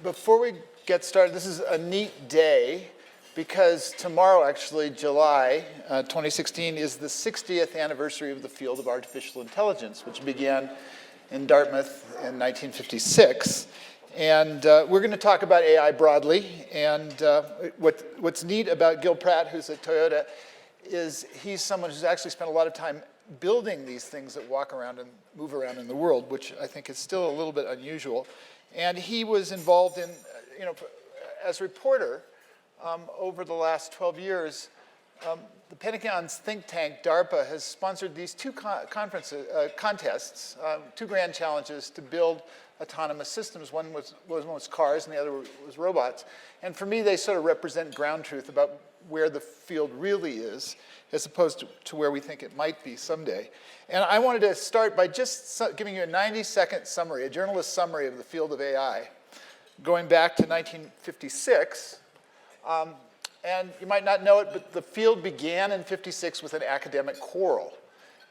Before we get started, this is a neat day because tomorrow, actually, July 2016, is the 60th anniversary of the field of artificial intelligence, which began in Dartmouth in 1956. And we're going to talk about AI broadly. And what's neat about Gil Pratt, who's at Toyota, is he's someone who's actually spent a lot of time building these things that walk around and move around in the world, which I think is still a little bit unusual. And he was involved in, as a reporter over the last 12 years, the Pentagon's think tank, DARPA, has sponsored these two contests, two grand challenges to build autonomous systems. One was cars and the other was robots. And for me, they sort of represent ground truth about where the field really is, as opposed to where we think it might be someday. And I wanted to start by just giving you a 90-second summary, a journalist summary of the field of AI, going back to 1956. And you might not know it, but the field began in 56 with an academic quarrel.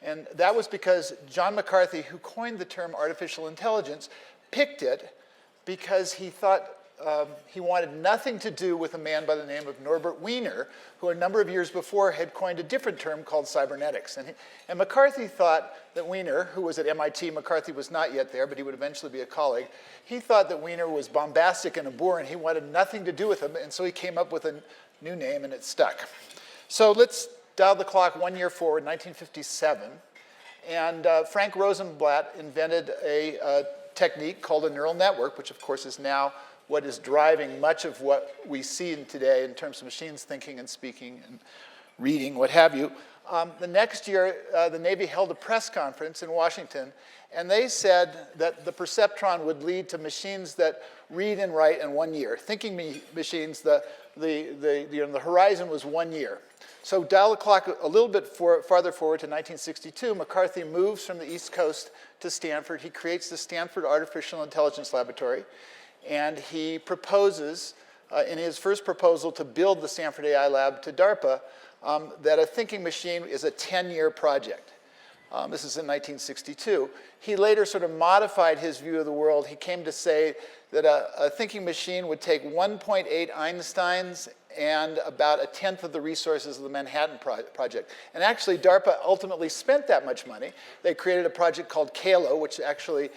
And that was because John McCarthy, who coined the term artificial intelligence, picked it because he thought he wanted nothing to do with a man by the name of Norbert Wiener, who a number of years before had coined a different term called cybernetics. And McCarthy thought that Wiener, who was at MIT, McCarthy was not yet there, but he would eventually be a colleague, he thought that Wiener was bombastic and a bore, and he wanted nothing to do with him, and so he came up with a new name, and it stuck. So let's dial the clock 1 year forward, 1957, and Frank Rosenblatt invented a technique called a neural network, which of course is now what is driving much of what we see today in terms of machines thinking and speaking and reading, what have you. The next year, the Navy held a press conference in Washington, and they said that the perceptron would lead to machines that read and write in 1 year. Thinking machines, the horizon was 1 year. So dial the clock a little bit farther forward to 1962. McCarthy moves from the East Coast to Stanford. He creates the Stanford Artificial Intelligence Laboratory. And he proposes, in his first proposal to build the Stanford AI Lab to DARPA, that a thinking machine is a 10-year project. This is in 1962. He later sort of modified his view of the world. He came to say that a thinking machine would take 1.8 Einsteins and about a tenth of the resources of the Manhattan Project. And actually, DARPA ultimately spent that much money. They created a project called CALO, which actually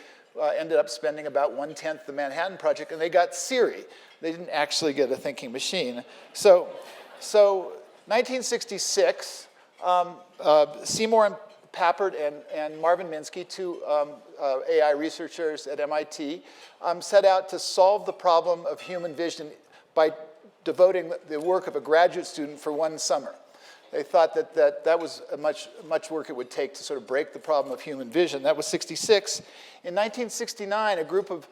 ended up spending about 1/10 the Manhattan Project, and they got Siri. They didn't actually get a thinking machine. So 1966, Seymour and Papert and Marvin Minsky, two AI researchers at MIT, set out to solve the problem of human vision by devoting the work of a graduate student for 1 summer. They thought that was much work it would take to sort of break the problem of human vision. That was 66. In 1969, a group of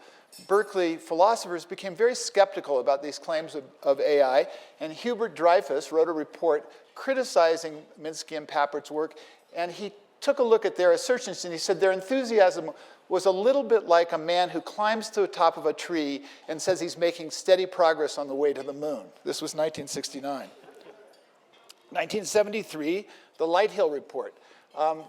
Berkeley philosophers became very skeptical about these claims of AI, and Hubert Dreyfus wrote a report criticizing Minsky and Papert's work, and he took a look at their assertions, and he said their enthusiasm was a little bit like a man who climbs to the top of a tree and says he's making steady progress on the way to the moon. This was 1969. 1973, the Lighthill Report.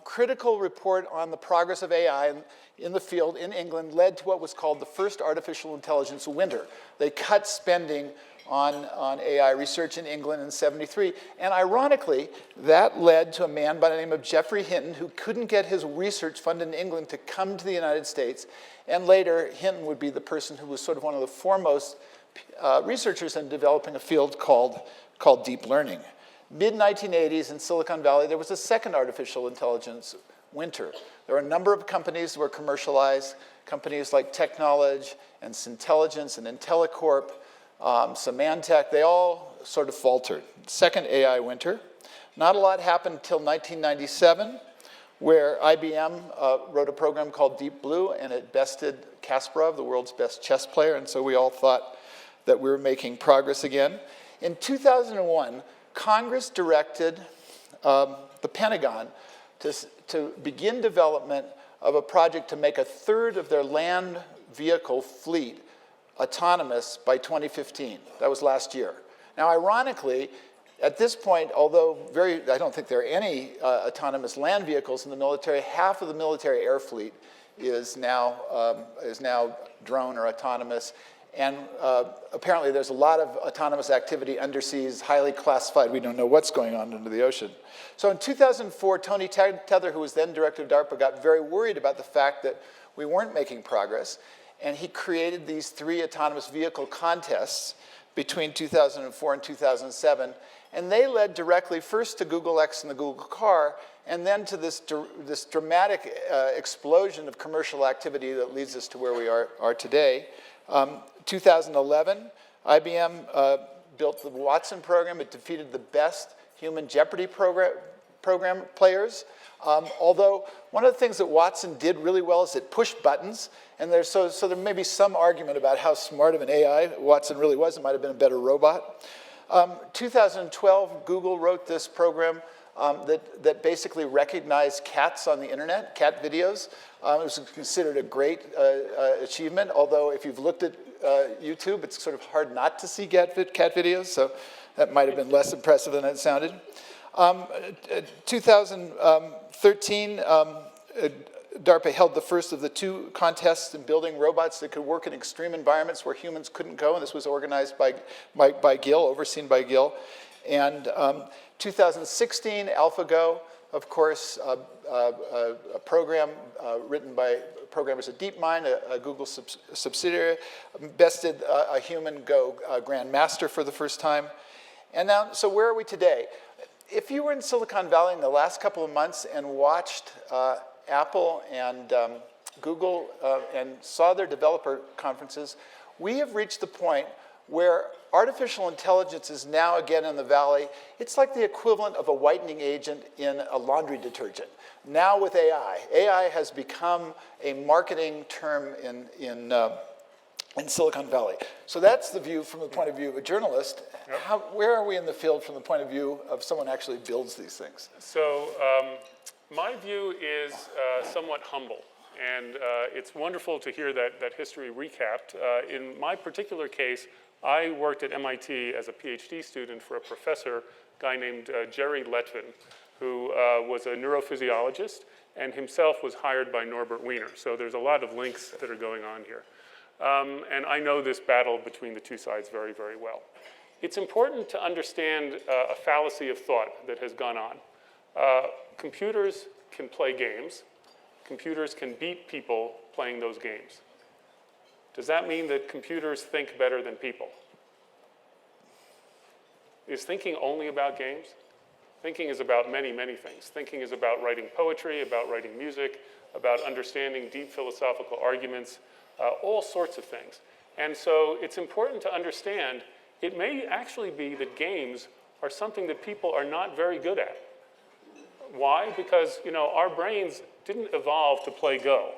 Critical report on the progress of AI in the field in England led to what was called the first artificial intelligence winter. They cut spending on AI research in England in 73. And ironically, that led to a man by the name of Geoffrey Hinton, who couldn't get his research funded in England to come to the United States. And later, Hinton would be the person who was sort of one of the foremost researchers in developing a field called deep learning. Mid-1980s in Silicon Valley, there was a second artificial intelligence winter. There were a number of companies that were commercialized, companies like Technology and Syntelligence and IntelliCorp, Symantec, they all sort of faltered. Second AI winter. Not a lot happened until 1997, where IBM wrote a program called Deep Blue, and it bested Kasparov, the world's best chess player, and so we all thought that we were making progress again. In 2001, Congress directed the Pentagon to begin development of a project to make a third of their land vehicle fleet autonomous by 2015. That was last year. Now, ironically, at this point, although I don't think there are any autonomous land vehicles in the military, half of the military air fleet is now drone or autonomous. And apparently there's a lot of autonomous activity underseas, highly classified. We don't know what's going on under the ocean. So in 2004, Tony Tether, who was then director of DARPA, got very worried about the fact that we weren't making progress. And he created these 3 autonomous vehicle contests between 2004 and 2007. And they led directly first to Google X and the Google car, and then to this dramatic explosion of commercial activity that leads us to where we are today. 2011, IBM built the Watson program. It defeated the best human Jeopardy program players. Although one of the things that Watson did really well is it pushed buttons, and so there may be some argument about how smart of an AI Watson really was. It might have been a better robot. 2012, Google wrote this program that basically recognized cats on the internet, cat videos. It was considered a great achievement, although if you've looked at YouTube, it's sort of hard not to see cat videos, so that might have been less impressive than it sounded. 2013, DARPA held the first of the 2 contests in building robots that could work in extreme environments where humans couldn't go, and this was organized by Gil, overseen by Gil. And 2016, AlphaGo, of course, a program written by programmers at DeepMind, a Google subsidiary, bested a human Go grandmaster for the first time. And now, so where are we today? If you were in Silicon Valley in the last couple of months and watched Apple and Google and saw their developer conferences, we have reached the point where artificial intelligence is now again in the valley. It's like the equivalent of a whitening agent in a laundry detergent. Now with AI. AI has become a marketing term in Silicon Valley. So that's the view from the point of view of a journalist. Yep. Where are we in the field from the point of view of someone who actually builds these things? So my view is somewhat humble. And it's wonderful to hear that history recapped. In my particular case, I worked at MIT as a PhD student for a professor, a guy named Jerry Letvin, who was a neurophysiologist and himself was hired by Norbert Wiener. So there's a lot of links that are going on here. And I know this battle between the 2 sides very, very well. It's important to understand a fallacy of thought that has gone on. Computers can play games. Computers can beat people playing those games. Does that mean that computers think better than people? Is thinking only about games? Thinking is about many, many things. Thinking is about writing poetry, about writing music, about understanding deep philosophical arguments, all sorts of things. And so it's important to understand it may actually be that games are something that people are not very good at. Why? Because our brains didn't evolve to play Go.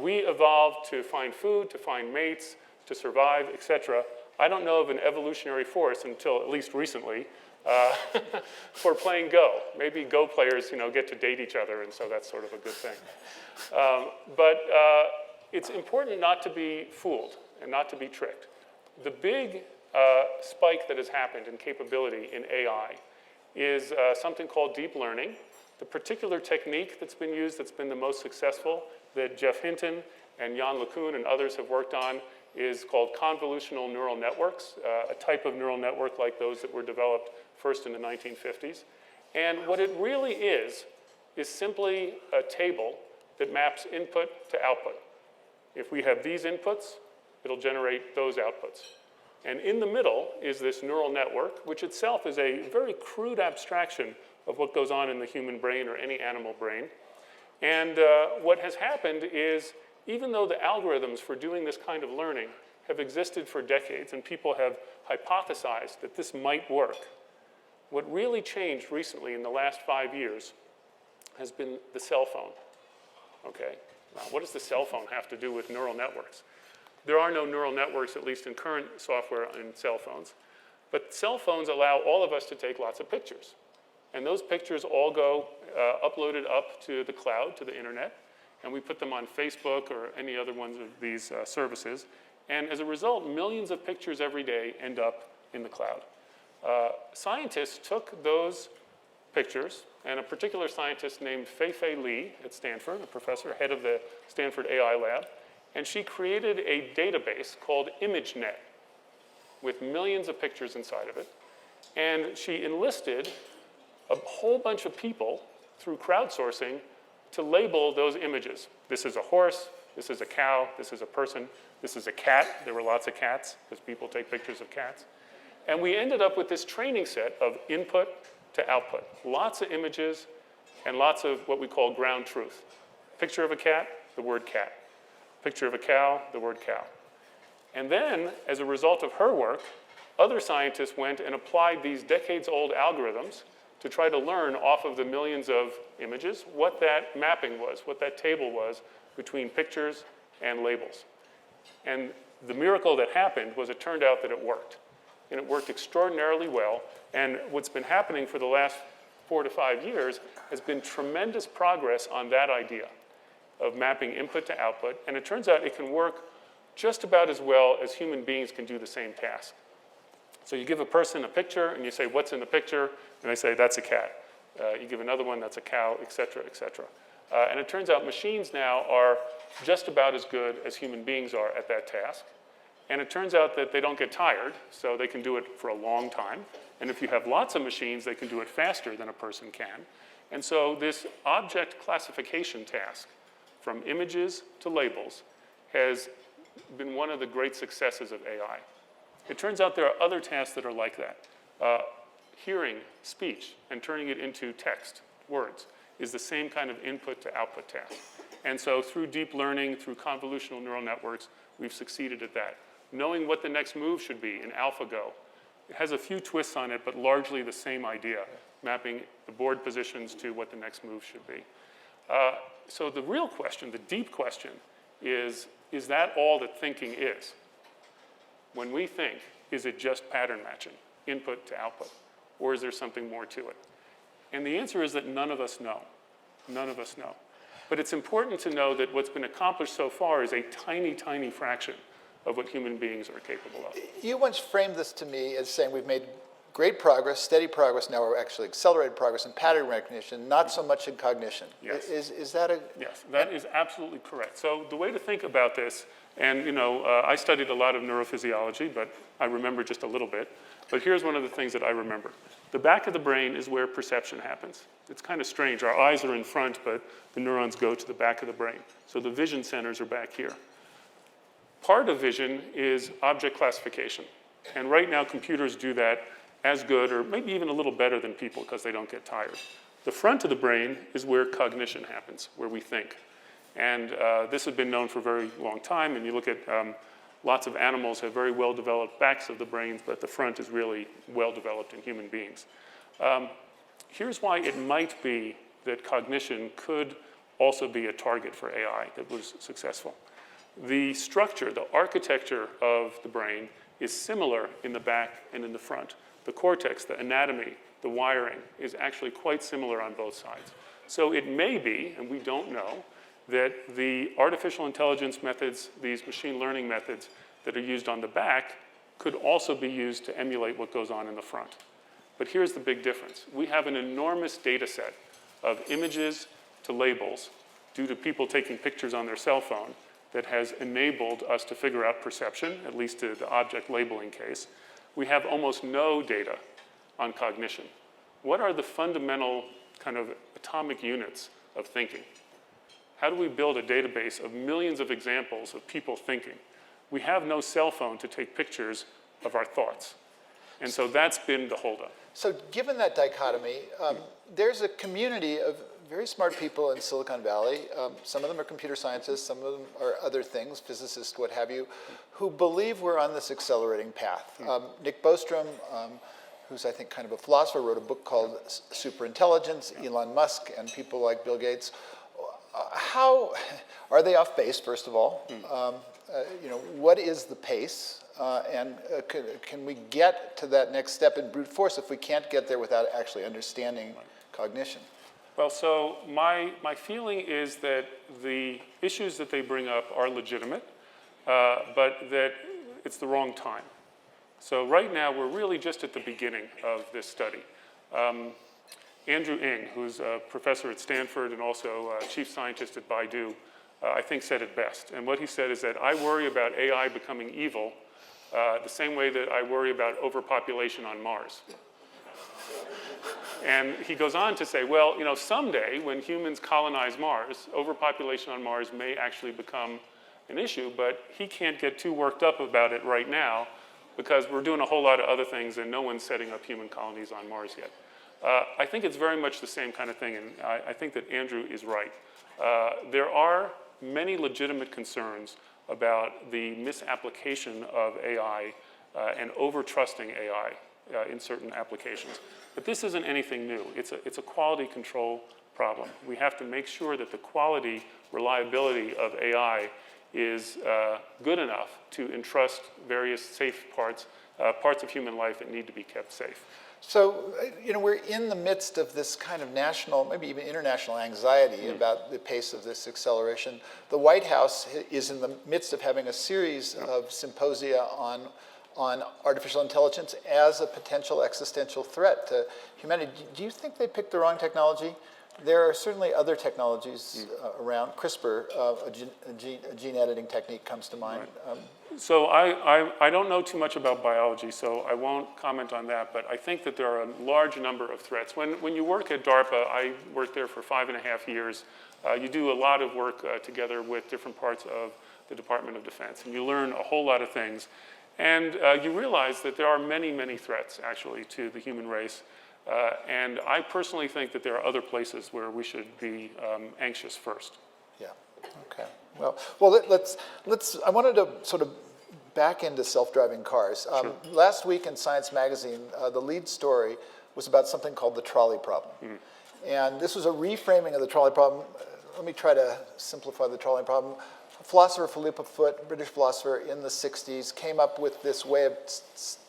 We evolved to find food, to find mates, to survive, etc. I don't know of an evolutionary force until at least recently for playing Go. Maybe Go players, get to date each other, and so that's sort of a good thing. But it's important not to be fooled and not to be tricked. The big spike that has happened in capability in AI is something called deep learning. The particular technique that's been used that's been the most successful that Geoff Hinton and Yann LeCun and others have worked on is called convolutional neural networks, a type of neural network like those that were developed first in the 1950s. And what it really is simply a table that maps input to output. If we have these inputs, it'll generate those outputs. And in the middle is this neural network, which itself is a very crude abstraction of what goes on in the human brain or any animal brain. And what has happened is, even though the algorithms for doing this kind of learning have existed for decades and people have hypothesized that this might work, what really changed recently in the last 5 years has been the cell phone. Okay, now what does the cell phone have to do with neural networks? There are no neural networks, at least in current software in cell phones. But cell phones allow all of us to take lots of pictures. And those pictures all go uploaded up to the cloud, to the internet. And we put them on Facebook or any other ones of these services. And as a result, millions of pictures every day end up in the cloud. Scientists took those pictures, and a particular scientist named Fei-Fei Li at Stanford, a professor, head of the Stanford AI lab, and she created a database called ImageNet with millions of pictures inside of it. And she enlisted a whole bunch of people through crowdsourcing to label those images. This is a horse, this is a cow, this is a person, this is a cat. There were lots of cats because people take pictures of cats. And we ended up with this training set of input to output. Lots of images and lots of what we call ground truth. Picture of a cat, the word cat. Picture of a cow, the word cow. And then, as a result of her work, other scientists went and applied these decades-old algorithms to try to learn off of the millions of images what that mapping was, what that table was between pictures and labels. And the miracle that happened was it turned out that it worked. And it worked extraordinarily well. And what's been happening for the last 4 to 5 years has been tremendous progress on that idea of mapping input to output. And it turns out it can work just about as well as human beings can do the same task. So you give a person a picture and you say, what's in the picture? And they say, that's a cat. You give another one, that's a cow, et cetera, et cetera. And it turns out machines now are just about as good as human beings are at that task. And it turns out that they don't get tired, so they can do it for a long time. And if you have lots of machines, they can do it faster than a person can. And so this object classification task, from images to labels, has been one of the great successes of AI. It turns out there are other tasks that are like that. Hearing speech and turning it into text, words, is the same kind of input to output task. And so through deep learning, through convolutional neural networks, we've succeeded at that. Knowing what the next move should be in AlphaGo, it has a few twists on it, but largely the same idea, mapping the board positions to what the next move should be. So the real question, the deep question, is that all that thinking is? When we think, is it just pattern matching, input to output, or is there something more to it? And the answer is that none of us know. None of us know. But it's important to know that what's been accomplished so far is a tiny, tiny fraction of what human beings are capable of. You once framed this to me as saying we've made great progress, steady progress, now we're actually accelerated progress in pattern recognition, not so much in cognition. Yes. Is that a... Yes, that is absolutely correct. So the way to think about this, and I studied a lot of neurophysiology, but I remember just a little bit. But here's one of the things that I remember. The back of the brain is where perception happens. It's kind of strange. Our eyes are in front, but the neurons go to the back of the brain. So the vision centers are back here. Part of vision is object classification. And right now, computers do that as good, or maybe even a little better than people because they don't get tired. The front of the brain is where cognition happens, where we think. And this has been known for a very long time. And you look at lots of animals have very well-developed backs of the brains, but the front is really well-developed in human beings. Here's why it might be that cognition could also be a target for AI that was successful. The structure, the architecture of the brain is similar in the back and in the front. The cortex, the anatomy, the wiring is actually quite similar on both sides. So it may be, and we don't know, that the artificial intelligence methods, these machine learning methods that are used on the back could also be used to emulate what goes on in the front. But here's the big difference. We have an enormous data set of images to labels due to people taking pictures on their cell phone that has enabled us to figure out perception, at least to the object labeling case. We have almost no data on cognition. What are the fundamental kind of atomic units of thinking? How do we build a database of millions of examples of people thinking? We have no cell phone to take pictures of our thoughts. And so that's been the holdup. So given that dichotomy, there's a community of very smart people in Silicon Valley. Some of them are computer scientists, some of them are other things, physicists, what have you, who believe we're on this accelerating path. Nick Bostrom, who's I think kind of a philosopher, wrote a book called Superintelligence, Elon Musk and people like Bill Gates. How are they off base, first of all? What is the pace? And can we get to that next step in brute force if we can't get there without actually understanding cognition? Well, so my feeling is that the issues that they bring up are legitimate, but that it's the wrong time. So right now, we're really just at the beginning of this study. Andrew Ng, who's a professor at Stanford and also chief scientist at Baidu, I think said it best. And what he said is that I worry about AI becoming evil the same way that I worry about overpopulation on Mars. And he goes on to say, well, you know, someday when humans colonize Mars, overpopulation on Mars may actually become an issue, but he can't get too worked up about it right now because we're doing a whole lot of other things and no one's setting up human colonies on Mars yet. I think it's very much the same kind of thing, and I think that Andrew is right. There are many legitimate concerns about the misapplication of AI and over-trusting AI in certain applications. But this isn't anything new. It's a quality control problem. We have to make sure that the quality, reliability of AI is good enough to entrust various safe parts of human life that need to be kept safe. So, you know, we're in the midst of this kind of national, maybe even international anxiety about the pace of this acceleration. The White House is in the midst of having a series of symposia on artificial intelligence as a potential existential threat to humanity. Do you think they picked the wrong technology? There are certainly other technologies around. CRISPR, a gene editing technique, comes to mind. Right. So I don't know too much about biology, so I won't comment on that, but I think that there are a large number of threats. When you work at DARPA, I worked there for 5.5 years, you do a lot of work together with different parts of the Department of Defense, and you learn a whole lot of things. And you realize that there are many, many threats, actually, to the human race. And I personally think that there are other places where we should be anxious first. Yeah. Okay. Well, let's. I wanted to sort of back into self-driving cars. Sure. Last week in Science Magazine, the lead story was about something called the trolley problem, and this was a reframing of the trolley problem. Let me try to simplify the trolley problem. Philosopher Philippa Foot, British philosopher in the 60s, came up with this way of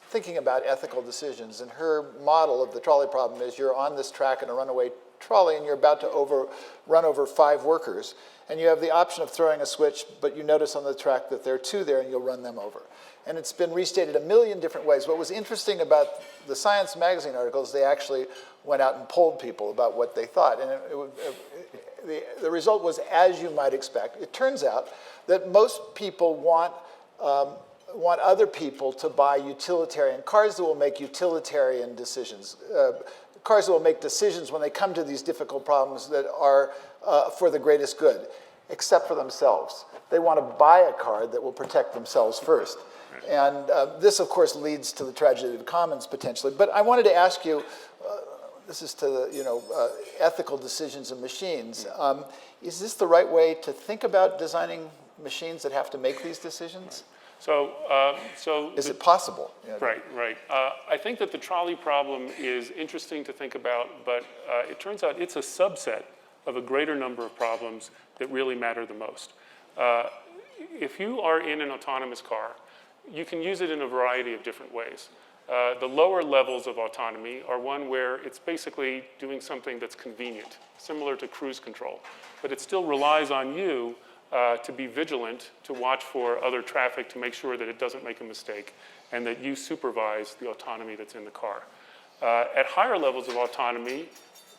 thinking about ethical decisions. And her model of the trolley problem is you're on this track in a runaway trolley and you're about to run over 5 workers. And you have the option of throwing a switch, but you notice on the track that there are 2 there and you'll run them over. And it's been restated a million different ways. What was interesting about the Science Magazine articles, they actually went out and polled people about what they thought. And the result was as you might expect. It turns out that most people want other people to buy utilitarian cars that will make utilitarian decisions. Cars that will make decisions when they come to these difficult problems that are for the greatest good, except for themselves. They want to buy a car that will protect themselves first. And this, of course, leads to the tragedy of the commons, potentially. But I wanted to ask you, this is to the ethical decisions of machines. Is this the right way to think about designing machines that have to make these decisions? So is it possible? Right. I think that the trolley problem is interesting to think about, but it turns out it's a subset of a greater number of problems that really matter the most. If you are in an autonomous car, you can use it in a variety of different ways. The lower levels of autonomy are one where it's basically doing something that's convenient, similar to cruise control, but it still relies on you to be vigilant, to watch for other traffic, to make sure that it doesn't make a mistake, and that you supervise the autonomy that's in the car. At higher levels of autonomy,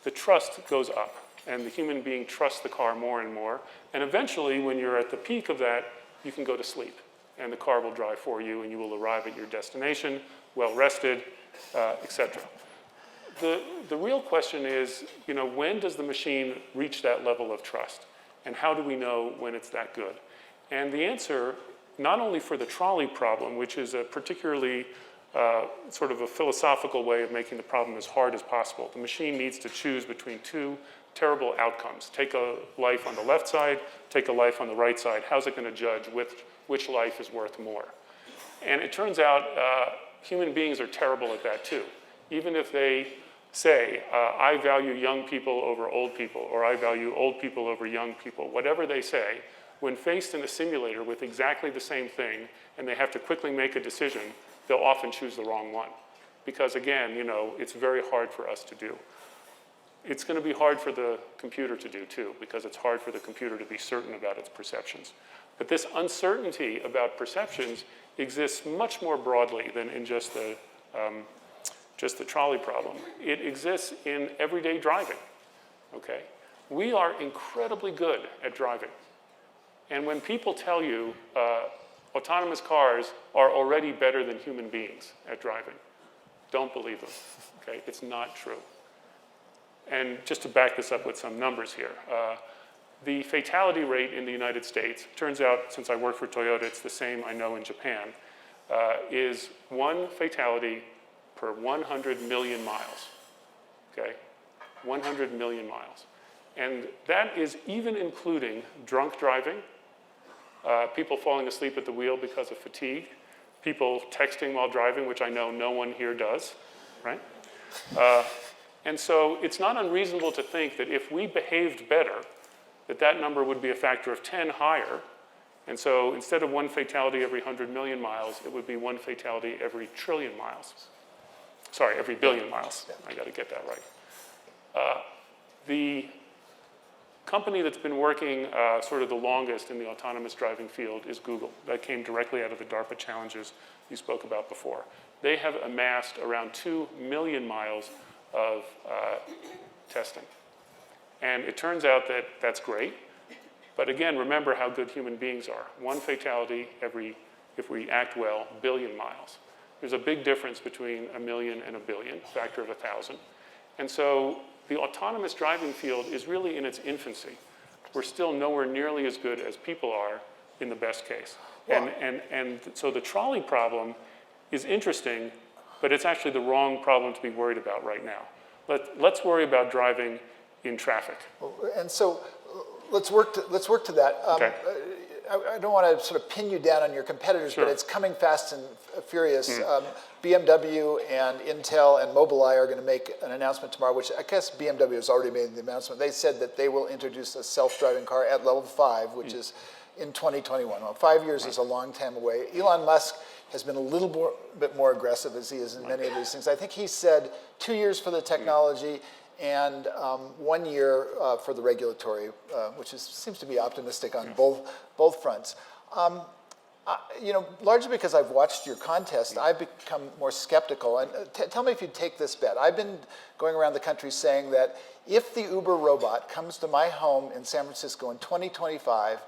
the trust goes up, and the human being trusts the car more and more, and eventually, when you're at the peak of that, you can go to sleep, and the car will drive for you, and you will arrive at your destination, well-rested, etc. The real question is, when does the machine reach that level of trust? And how do we know when it's that good? And the answer, not only for the trolley problem, which is a particularly sort of a philosophical way of making the problem as hard as possible. The machine needs to choose between 2 terrible outcomes. Take a life on the left side, take a life on the right side. How's it going to judge which life is worth more? And it turns out human beings are terrible at that too. Even if they say, I value young people over old people, or I value old people over young people, whatever they say, when faced in a simulator with exactly the same thing, and they have to quickly make a decision, they'll often choose the wrong one. Because again, it's very hard for us to do. It's going to be hard for the computer to do too, because it's hard for the computer to be certain about its perceptions. But this uncertainty about perceptions exists much more broadly than in just the just the trolley problem. It exists in everyday driving, okay? We are incredibly good at driving. And when people tell you autonomous cars are already better than human beings at driving, don't believe them, okay? It's not true. And just to back this up with some numbers here, the fatality rate in the United States, turns out since I work for Toyota, it's the same I know in Japan, is 1 fatality per 100 million miles, okay? 100 million miles. And that is even including drunk driving, people falling asleep at the wheel because of fatigue, people texting while driving, which I know no one here does, right? And so it's not unreasonable to think that if we behaved better, that number would be a factor of 10 higher. And so instead of 1 fatality every 100 million miles, it would be 1 fatality every trillion miles. Sorry, every billion miles. I got to get that right. The company that's been working sort of the longest in the autonomous driving field is Google. That came directly out of the DARPA challenges you spoke about before. They have amassed around 2 million miles of testing. And it turns out that that's great. But again, remember how good human beings are. 1 fatality every, if we act well, billion miles. There's a big difference between a million and a billion, factor of 1,000. And so the autonomous driving field is really in its infancy. We're still nowhere nearly as good as people are in the best case. Wow. And so the trolley problem is interesting, but it's actually the wrong problem to be worried about right now. Let's worry about driving in traffic. And so let's work to that. Okay. I don't want to sort of pin you down on your competitors, Sure. but it's coming fast and furious. BMW and Intel and Mobileye are going to make an announcement tomorrow, which I guess BMW has already made the announcement. They said that they will introduce a self-driving car at level 5, which is in 2021. Well, 5 years is a long time away. Elon Musk has been a little bit more aggressive, as he is in many of these things. I think he said 2 years for the technology and 1 year for the regulatory, which seems to be optimistic on both fronts. Largely because I've watched your contest, I've become more skeptical. And tell me if you'd take this bet. I've been going around the country saying that if the Uber robot comes to my home in San Francisco in 2025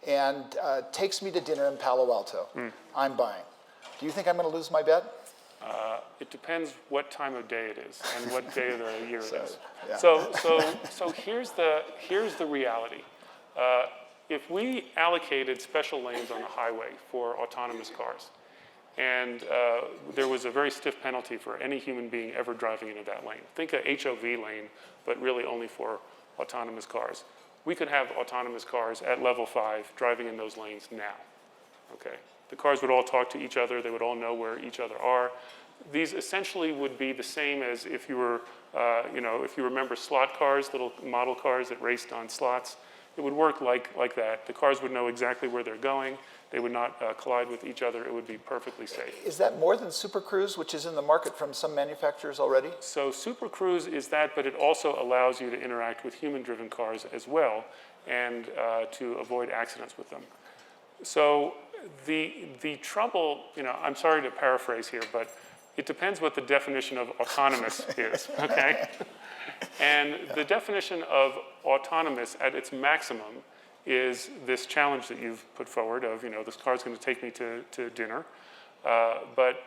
and takes me to dinner in Palo Alto, I'm buying. Do you think I'm going to lose my bet? It depends what time of day it is and what day of the year it is. Yeah. So here's the reality. If we allocated special lanes on the highway for autonomous cars, and there was a very stiff penalty for any human being ever driving into that lane, think a HOV lane, but really only for autonomous cars. We could have autonomous cars at level 5 driving in those lanes now, okay? The cars would all talk to each other. They would all know where each other are. These essentially would be the same as if you were, if you remember slot cars, little model cars that raced on slots. It would work like that. The cars would know exactly where they're going. They would not collide with each other. It would be perfectly safe. Is that more than Super Cruise, which is in the market from some manufacturers already? So Super Cruise is that, but it also allows you to interact with human-driven cars as well and to avoid accidents with them. So the trouble, I'm sorry to paraphrase here, but it depends what the definition of autonomous is, okay? And the definition of autonomous at its maximum is this challenge that you've put forward of, this car's going to take me to dinner. But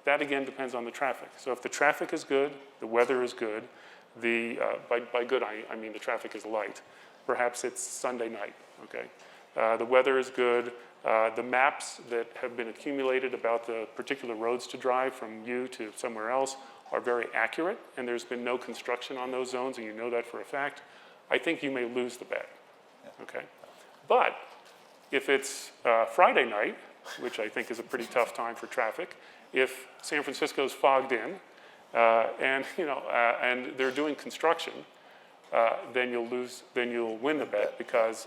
that, again, depends on the traffic. So if the traffic is good, the weather is good, by good, I mean the traffic is light. Perhaps it's Sunday night, okay? The weather is good. The maps that have been accumulated about the particular roads to drive from you to somewhere else are very accurate, and there's been no construction on those zones, and you know that for a fact. I think you may lose the bet, okay? But if it's Friday night, which I think is a pretty tough time for traffic, if San Francisco's fogged in, and they're doing construction, then you'll win the bet because,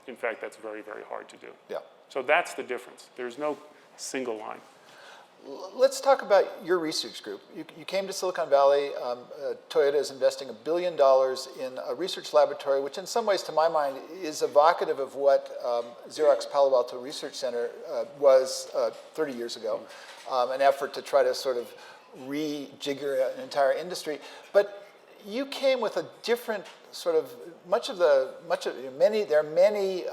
in fact, that's very, very hard to do. Yeah. So that's the difference. There's no single line. Let's talk about your research group. You came to Silicon Valley. Toyota is investing $1 billion in a research laboratory, which in some ways, to my mind, is evocative of what Xerox Palo Alto Research Center was 30 years ago, an effort to try to sort of rejigger an entire industry. But you came with a different sort of there are many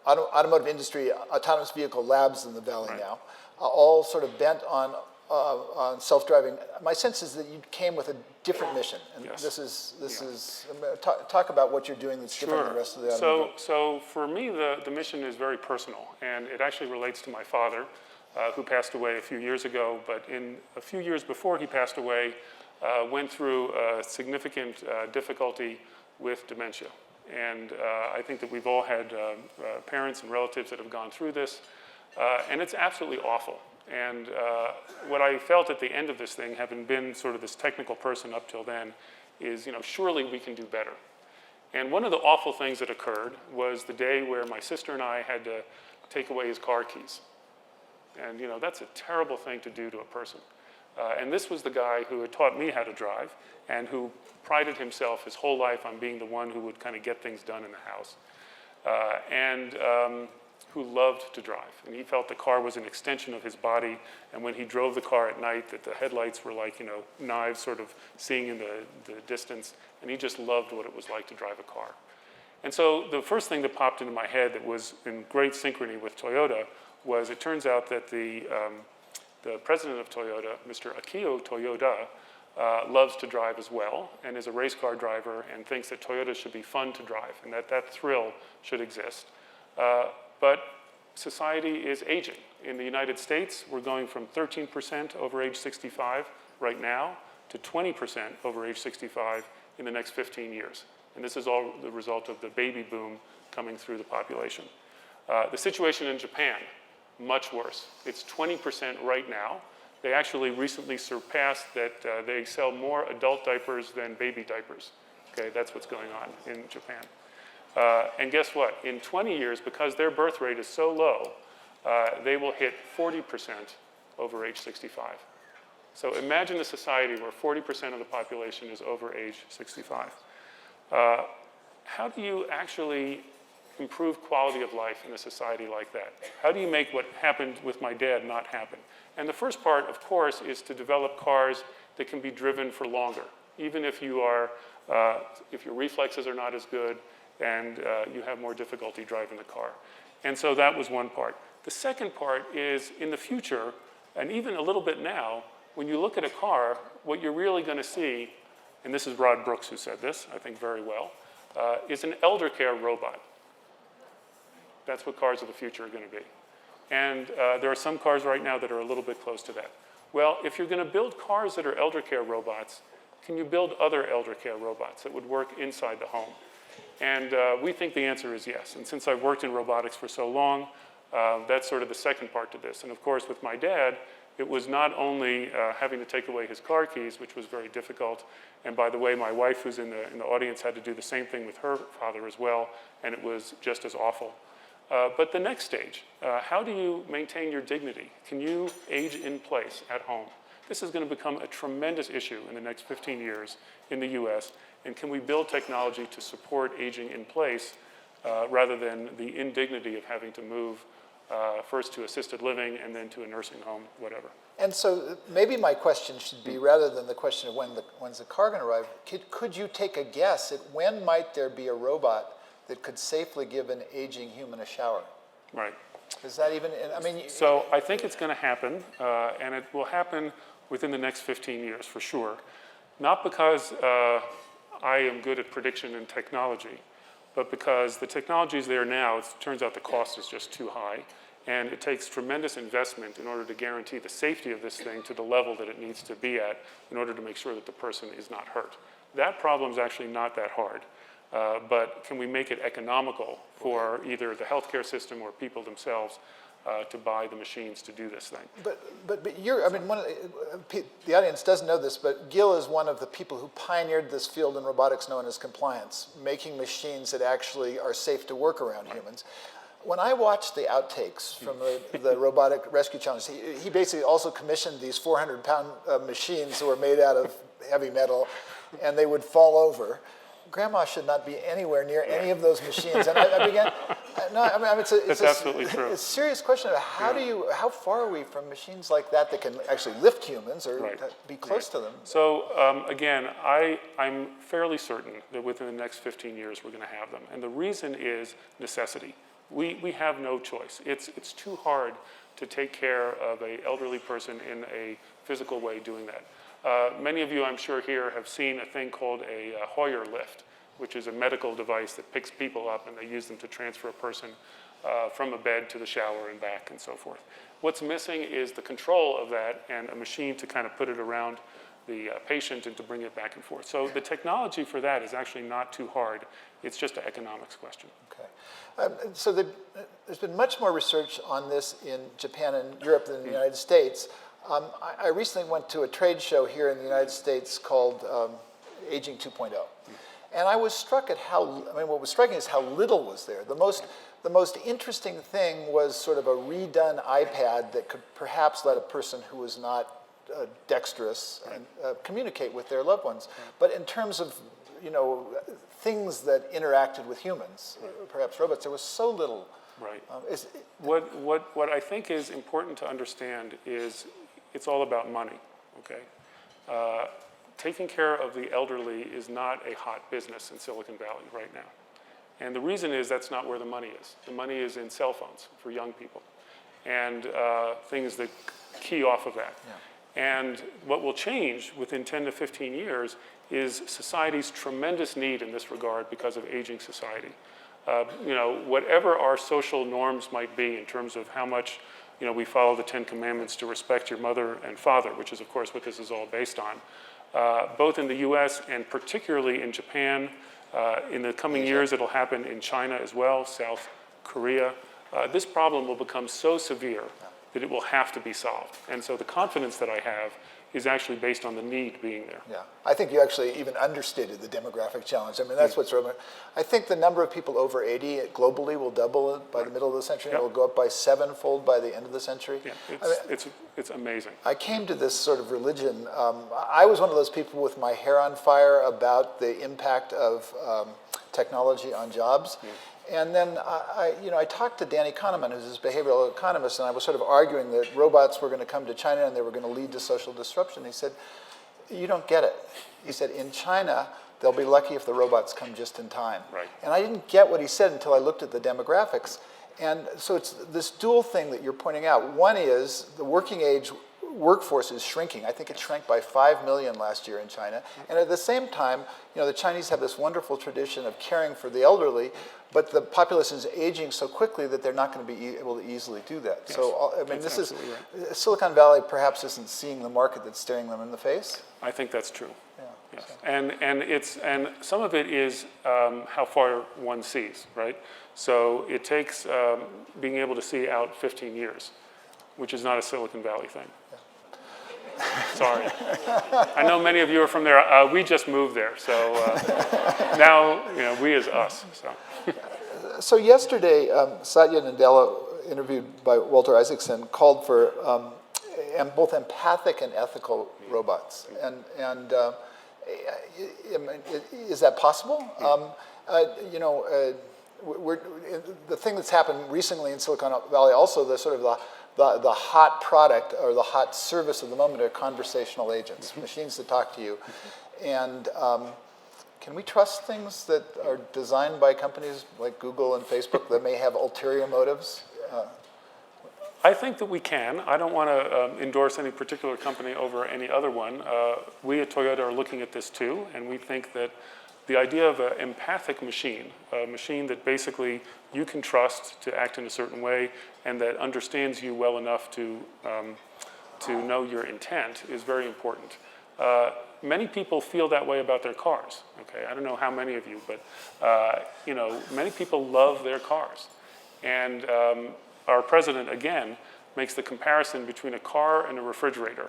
automotive industry autonomous vehicle labs in the valley now, all sort of bent on self-driving. My sense is that you came with a different mission, and Yes. this is talk about what you're doing that's different than the rest of the automotive. So for me, the mission is very personal, and it actually relates to my father, who passed away a few years ago. But in a few years before he passed away, went through significant difficulty with dementia. And I think that we've all had parents and relatives that have gone through this, and it's absolutely awful. And what I felt at the end of this thing, having been sort of this technical person up till then, is, surely we can do better. And one of the awful things that occurred was the day where my sister and I had to take away his car keys. And, that's a terrible thing to do to a person. And this was the guy who had taught me how to drive and who prided himself his whole life on being the one who would kind of get things done in the house. And who loved to drive. And he felt the car was an extension of his body. And when he drove the car at night, that the headlights were like, knives sort of seeing in the distance. And he just loved what it was like to drive a car. And so the first thing that popped into my head that was in great synchrony with Toyota was it turns out that the president of Toyota, Mr. Akio Toyoda, loves to drive as well and is a race car driver and thinks that Toyota should be fun to drive and that thrill should exist. But society is aging. In the United States, we're going from 13% over age 65 right now to 20% over age 65 in the next 15 years. And this is all the result of the baby boom coming through the population. The situation in Japan, much worse. It's 20% right now. They actually recently surpassed that they sell more adult diapers than baby diapers. Okay, that's what's going on in Japan. And guess what? In 20 years, because their birth rate is so low, they will hit 40% over age 65. So imagine a society where 40% of the population is over age 65. How do you actually improve quality of life in a society like that? How do you make what happened with my dad not happen? And the first part, of course, is to develop cars that can be driven for longer, even if you are, if your reflexes are not as good and you have more difficulty driving the car. And so that was one part. The second part is in the future, and even a little bit now, when you look at a car, what you're really going to see, and this is Rod Brooks who said this, I think very well, is an elder care robot. That's what cars of the future are going to be. And there are some cars right now that are a little bit close to that. Well, if you're going to build cars that are elder care robots, can you build other elder care robots that would work inside the home? And we think the answer is yes. And since I've worked in robotics for so long, that's sort of the second part to this. And of course, with my dad, it was not only having to take away his car keys, which was very difficult. And by the way, my wife, who's in the audience, had to do the same thing with her father as well, and it was just as awful. But the next stage, how do you maintain your dignity? Can you age in place at home? This is going to become a tremendous issue in the next 15 years in the US. And can we build technology to support aging in place rather than the indignity of having to move first to assisted living and then to a nursing home, whatever. And so maybe my question should be, rather than the question of when's the car going to arrive, could you take a guess at when might there be a robot that could safely give an aging human a shower? Right. Is that even, I mean... So I think it's going to happen, and it will happen within the next 15 years for sure. Not because I am good at prediction and technology, but because the technology is there now. It turns out the cost is just too high, and it takes tremendous investment in order to guarantee the safety of this thing to the level that it needs to be at in order to make sure that the person is not hurt. That problem is actually not that hard. But can we make it economical for either the healthcare system or people themselves to buy the machines to do this thing? But you're, I mean, the audience doesn't know this, but Gil is one of the people who pioneered this field in robotics known as compliance, making machines that actually are safe to work around humans. When I watched the outtakes from the Robotic Rescue Challenge, he basically also commissioned these 400-pound machines that were made out of heavy metal, and they would fall over. Grandma should not be anywhere near any of those machines. And I No, I mean, That's absolutely true. It's a serious question. How far are we from machines like that can actually lift humans or Right. be close to them? So again, I'm fairly certain that within the next 15 years we're going to have them. And the reason is necessity. We have no choice. It's too hard to take care of an elderly person in a physical way doing that. Many of you, I'm sure, here have seen a thing called a Hoyer lift, which is a medical device that picks people up and they use them to transfer a person from a bed to the shower and back and so forth. What's missing is the control of that and a machine to kind of put it around the patient and to bring it back and forth. So the technology for that is actually not too hard. It's just an economics question. Okay. So there's been much more research on this in Japan and Europe than in the United States. I recently went to a trade show here in the United States called Aging 2.0. And I was struck at what was striking is how little was there. The most interesting thing was sort of a redone iPad that could perhaps let a person who was not dexterous and communicate with their loved ones. But in terms of, things that interacted with humans, perhaps robots, there was so little. Right. What I think is important to understand is it's all about money, okay? Taking care of the elderly is not a hot business in Silicon Valley right now. And the reason is that's not where the money is. The money is in cell phones for young people and things that key off of that. Yeah. And what will change within 10 to 15 years is society's tremendous need in this regard because of aging society. Whatever our social norms might be in terms of how much we follow the 10 Commandments to respect your mother and father, which is of course what this is all based on, both in the US and particularly in Japan. In the coming years, it'll happen in China as well, South Korea. This problem will become so severe that it will have to be solved. And so the confidence that I have is actually based on the need being there. Yeah, I think you actually even understated the demographic challenge. I mean, that's what's relevant. I think the number of people over 80 globally will double by the middle of the century. Yep. It will go up by 7-fold by the end of the century. Yeah, it's amazing. I came to this sort of religion. I was one of those people with my hair on fire about the impact of technology on jobs. And then I talked to Danny Kahneman, who's this behavioral economist, and I was sort of arguing that robots were going to come to China and they were going to lead to social disruption. He said, you don't get it. He said, in China, they'll be lucky if the robots come just in time. Right. And I didn't get what he said until I looked at the demographics. And so it's this dual thing that you're pointing out. One is the working age workforce is shrinking. I think it shrank by 5 million last year in China. And at the same time, the Chinese have this wonderful tradition of caring for the elderly, but the population is aging so quickly that they're not going to be able to easily do that. Yes, so, this is right. Silicon Valley perhaps isn't seeing the market that's staring them in the face. I think that's true. Yeah. Yes. So. And some of it is how far one sees, right? So it takes being able to see out 15 years, which is not a Silicon Valley thing. Sorry. I know many of you are from there. We just moved there, so now we as us. So yesterday, Satya Nadella, interviewed by Walter Isaacson, called for both empathic and ethical robots. And is that possible? The thing that's happened recently in Silicon Valley, also the sort of the hot product or the hot service of the moment are conversational agents, machines that talk to you. And can we trust things that are designed by companies like Google and Facebook that may have ulterior motives? I think that we can. I don't want to endorse any particular company over any other one. We at Toyota are looking at this too, and we think that the idea of an empathic machine, a machine that basically you can trust to act in a certain way and that understands you well enough to know your intent is very important. Many people feel that way about their cars. Okay, I don't know how many of you, but many people love their cars. And our president, again, makes the comparison between a car and a refrigerator.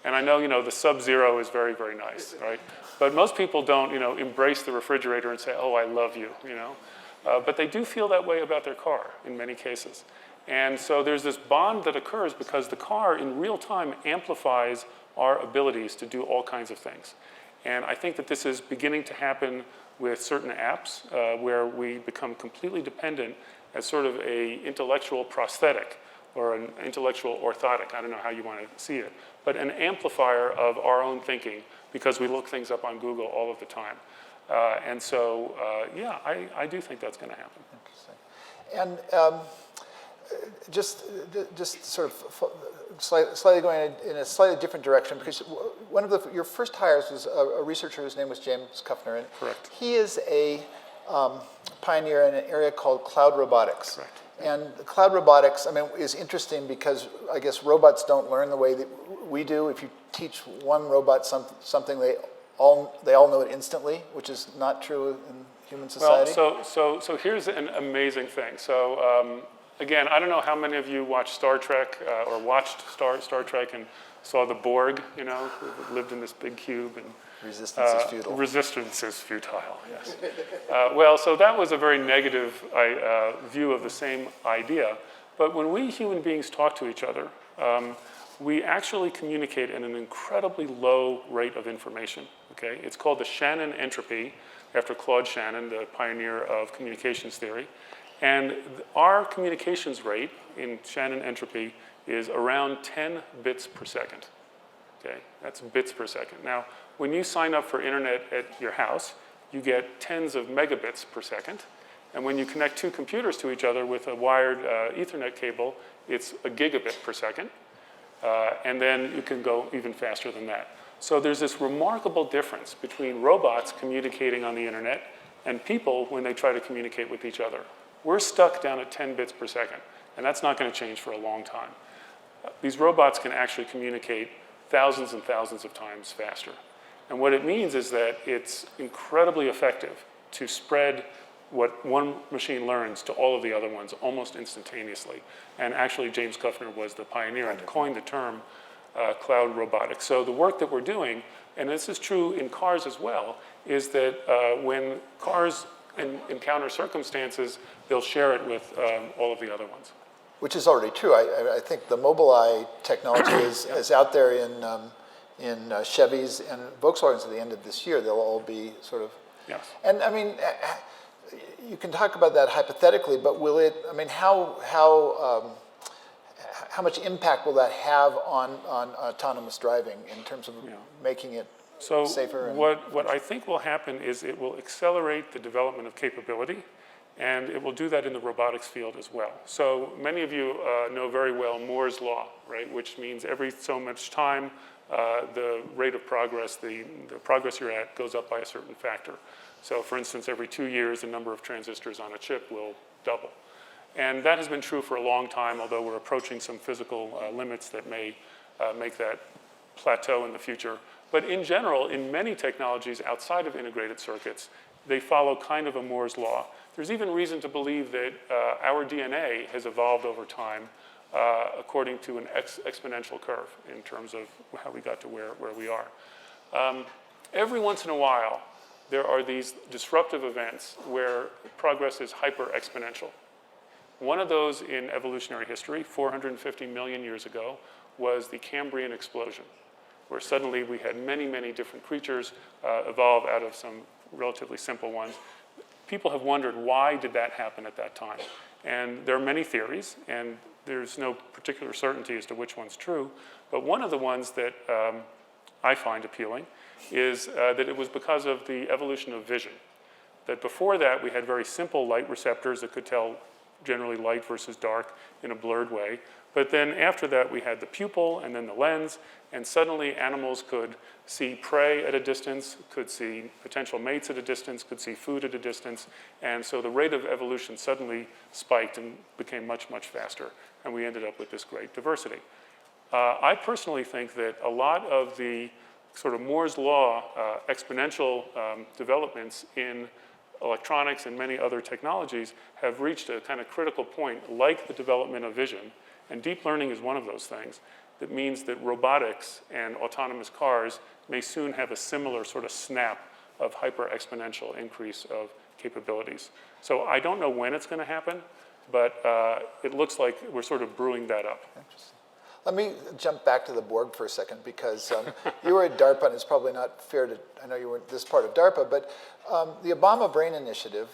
And I know, the Sub-Zero is very, very nice, right? But most people don't, embrace the refrigerator and say, oh, I love you, But they do feel that way about their car in many cases. And so there's this bond that occurs because the car in real time amplifies our abilities to do all kinds of things. And I think that this is beginning to happen with certain apps where we become completely dependent as sort of a intellectual prosthetic or an intellectual orthotic, I don't know how you want to see it, but an amplifier of our own thinking because we look things up on Google all of the time. And so, yeah, I do think that's going to happen. Interesting. And just sort of slightly going in a slightly different direction, because one of your first hires was a researcher whose name was James Kuffner, and Correct. he is a pioneer in an area called cloud robotics. Correct. And cloud robotics, I mean, is interesting because I guess robots don't learn the way that we do. If you teach one robot something, they all know it instantly, which is not true in human society. Well, so here's an amazing thing. So again, I don't know how many of you watched Star Trek or watched Star Trek and saw the Borg, you know, who lived in this big cube and resistance is futile. Resistance is futile, yes. Well, so that was a very negative view of the same idea. But when we human beings talk to each other, we actually communicate at an incredibly low rate of information, okay? It's called the Shannon entropy, after Claude Shannon, the pioneer of communications theory. And our communications rate in Shannon entropy is around 10 bits per second, okay? That's bits per second. Now, when you sign up for internet at your house, you get tens of megabits per second. And when you connect two computers to each other with a wired Ethernet cable, it's a gigabit per second. And then you can go even faster than that. So there's this remarkable difference between robots communicating on the internet and people when they try to communicate with each other. We're stuck down at 10 bits per second, and that's not going to change for a long time. These robots can actually communicate thousands and thousands of times faster. And what it means is that it's incredibly effective to spread what one machine learns to all of the other ones almost instantaneously. And actually, James Kuffner was the pioneer and coined the term cloud robotics. So the work that we're doing, and this is true in cars as well, is that when cars encounter circumstances, they'll share it with all of the other ones. Which is already true. I think the Mobileye technology is out there in Chevys and Volkswagens at the end of this year. They'll all be sort of. Yes. And I mean, you can talk about that hypothetically, but will it? I mean, how much impact will that have on autonomous driving in terms of making it safer? What I think will happen is it will accelerate the development of capability, and it will do that in the robotics field as well. So many of you know very well Moore's law, right? Which means every so much time, the rate of progress, the progress you're at goes up by a certain factor. So for instance, every 2 years, the number of transistors on a chip will double. And that has been true for a long time, although we're approaching some physical limits that may make that plateau in the future. But in general, in many technologies outside of integrated circuits, they follow kind of a Moore's law. There's even reason to believe that our DNA has evolved over time according to an exponential curve in terms of how we got to where we are. Every once in a while, there are these disruptive events where progress is hyper-exponential. One of those in evolutionary history, 450 million years ago, was the Cambrian explosion, where suddenly we had many, many different creatures evolve out of some relatively simple ones. People have wondered, why did that happen at that time? And there are many theories, and there's no particular certainty as to which one's true. But one of the ones that I find appealing is that it was because of the evolution of vision. That before that, we had very simple light receptors that could tell generally light versus dark in a blurred way. But then after that, we had the pupil and then the lens, and suddenly animals could see prey at a distance, could see potential mates at a distance, could see food at a distance, and so the rate of evolution suddenly spiked and became much, much faster, and we ended up with this great diversity. I personally think that a lot of the sort of Moore's law exponential developments in electronics and many other technologies have reached a kind of critical point, like the development of vision, and deep learning is one of those things. That means that robotics and autonomous cars may soon have a similar sort of snap of hyper-exponential increase of capabilities. So I don't know when it's going to happen, but it looks like we're sort of brewing that up. Interesting. Let me jump back to the Borg for a second, because you were at DARPA, and it's probably not fair to, I know you weren't this part of DARPA, but the Obama Brain Initiative,